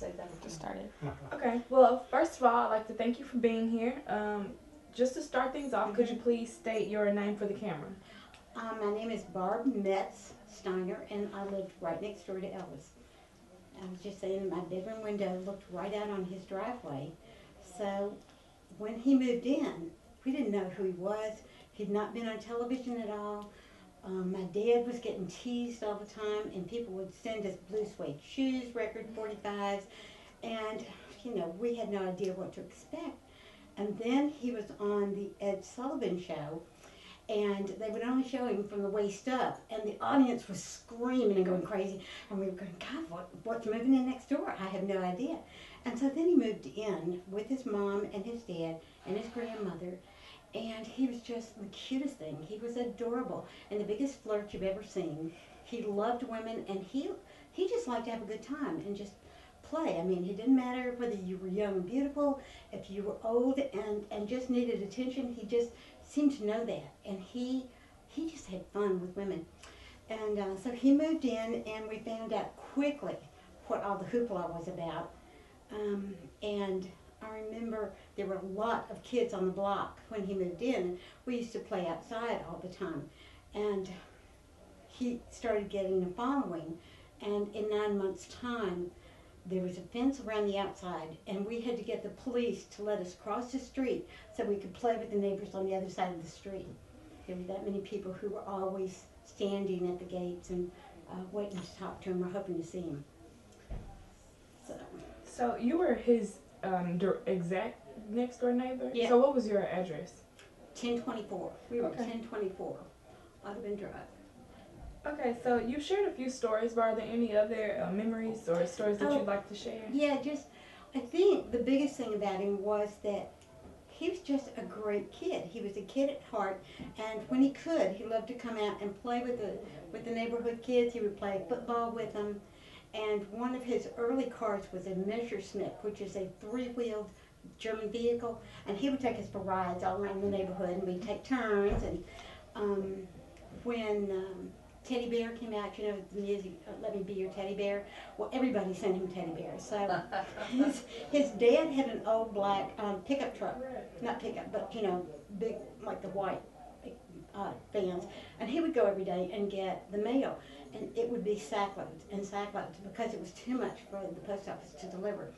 say that Just started. Okay. Well, first of all, I'd like to thank you for being here. Just to start things off, could you please state your name for the camera? My name is Barb Mentz Steiner, and I lived right next door to Elvis. I was just saying, my bedroom window looked right out on his driveway. So when he moved in, we didn't know who he was. He'd not been on television at all. My dad was getting teased all the time, and people would send us blue suede shoes, record 45s, and we had no idea what to expect. And then he was on the Ed Sullivan Show, and they would only show him from the waist up, and the audience was screaming and going crazy, and we were going, God, what's moving in next door? I have no idea. And so then he moved in with his mom and his dad and his grandmother, and he was just the cutest thing. He was adorable and the biggest flirt you've ever seen. He loved women, and he just liked to have a good time and just play. I mean, it didn't matter whether you were young and beautiful, if you were old and just needed attention. He just seemed to know that, and he just had fun with women. And so he moved in, and we found out quickly what all the hoopla was about. And I remember there were a lot of kids on the block when he moved in. We used to play outside all the time, and he started getting a following, and in 9 months' time, there was a fence around the outside, and we had to get the police to let us cross the street so we could play with the neighbors on the other side of the street. There were that many people who were always standing at the gates and waiting to talk to him or hoping to see him. So you were his exact next door neighbor? Yeah. So what was your address? 1024. We were Okay. 1024. Audubon Drive. Okay, so you shared a few stories, but are there any other memories or stories that you'd like to share? Yeah, I think the biggest thing about him was that he was just a great kid. He was a kid at heart, and when he could, he loved to come out and play with the neighborhood kids. He would play football with them, and one of his early cars was a Messerschmitt, which is a three-wheeled German vehicle, and he would take us for rides all around the neighborhood, and we'd take turns. And when Teddy Bear came out, the music, Let Me Be Your Teddy Bear. Well, everybody sent him teddy bears. So his dad had an old black pickup truck, not pickup, but big, like the white vans. And he would go every day and get the mail, and it would be sackloads and sackloads because it was too much for the post office to deliver.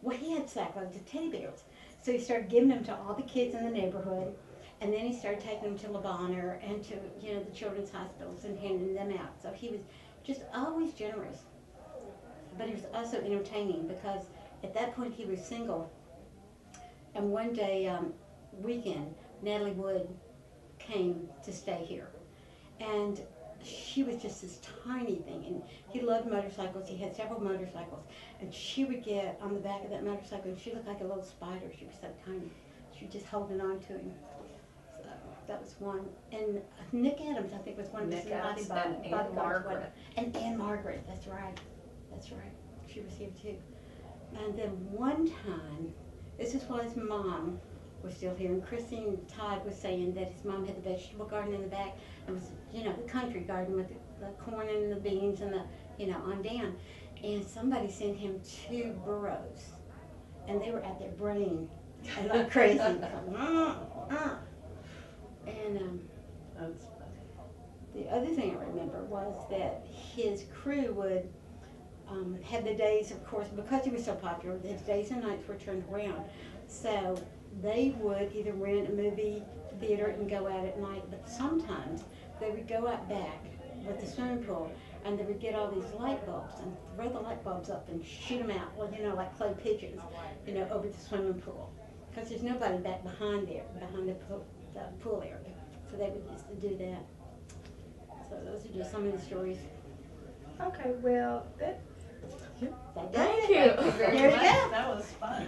Well, he had sackloads of teddy bears, so he started giving them to all the kids in the neighborhood. And then he started taking them to Le Bonheur and to, the children's hospitals and handing them out. So he was just always generous. But he was also entertaining because at that point he was single. And one day, weekend, Natalie Wood came to stay here. And she was just this tiny thing. And he loved motorcycles. He had several motorcycles. And she would get on the back of that motorcycle, and she looked like a little spider. She was so tiny. She was just holding on to him. That was one. And Nick Adams, I think, was one of his bodyguards. And Anne Margaret. And Anne Margaret, that's right. That's right. She was here too. And then one time, this is while his mom was still here, and Christine Todd was saying that his mom had the vegetable garden in the back. It was, the country garden with the corn and the beans and the, on down. And somebody sent him 2 burros. And they were at their brain and like crazy. And That's funny. the other thing I remember was that his crew would have the days, of course, because he was so popular, his days and nights were turned around. So they would either rent a movie theater and go out at night, but sometimes they would go out back with the swimming pool, and they would get all these light bulbs and throw the light bulbs up and shoot them out, well, like clay pigeons, over the swimming pool. Because there's nobody back behind there, behind the pool area. So they would used to do that. So those are just some of the stories. Okay, well, Thank thank you. Thank you very There you much. go. That was fun.